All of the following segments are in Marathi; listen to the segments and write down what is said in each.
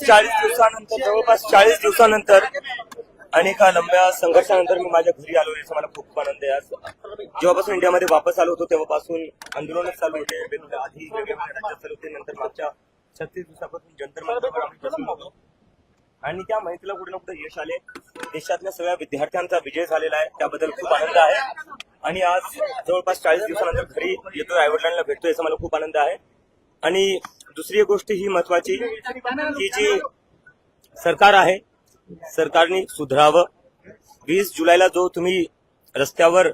जवळपास 40 दिवसानंतर आणि एका लंब्या संघर्षानंतर मी माझ्या घरी आलो याचा मला खूप आनंद आहे. आज जेव्हापासून इंडियामध्ये वापस आलो होतो तेव्हापासून आंदोलन चालू होते, आधी वेगवेगळ्या राज्यात चालू होते, नंतर मागच्या 36 दिवसापासून जंतर मंतरवर आम्ही बसून होतो आणि त्या माहितीला कुठे ना कुठे यश आले. देशातल्या सगळ्या विद्यार्थ्यांचा विजय झालेला आहे, त्याबद्दल खूप आनंद आहे. आणि आज जवळपास 40 दिवसानंतर घरी येतोय, आईवडिलांना भेटतोय याचा मला खूप आनंद आहे. आणि दुसरी गोष्ट ही महत्वाची की जी सरकार आहे, सरकारने सुधारावं. 20 जुलैला जो तुम्ही रस्त्यावर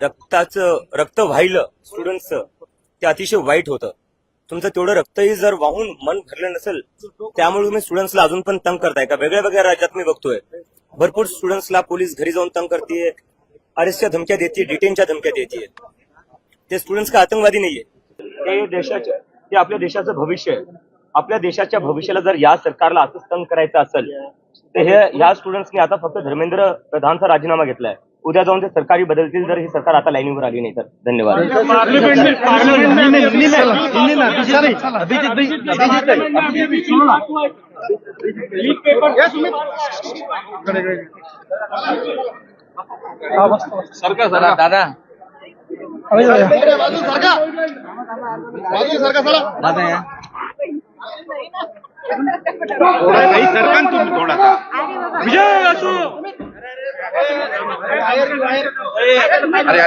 रक्त वाहिलं स्टुडंट्सचं, ते अतिशय वाईट होतं. तुमचं तेवढं रक्तही जर वाहून मन भरलं नसेल, त्यामुळे तुम्ही स्टुडंट्सला अजून पण तंग करताय का? वेगळ्या वेगळ्या राज्यात मी बघतोय भरपूर स्टुडंट्सला पोलीस घरी जाऊन तंग करतेय, अरेस्टच्या धमक्या देते, डिटेनच्या धमक्या देते. ते स्टुडंट्स का आतंकवादी नाहीये, ते आपल्या देशाचं भविष्य आहे. आपल्या देशाच्या भविष्याला जर या सरकारला असंच तंग करायचं असेल तर ह्या स्टुडंट्सनी आता फक्त धर्मेंद्र प्रधानचा राजीनामा घेतलाय. उद्या जाऊन ते सरकारी बदलतील जर ही सरकार आता लाईनीवर आली नाही तर. धन्यवाद. सरकार दादा सरकार तुम्ही थोडासा विजय असो. अरे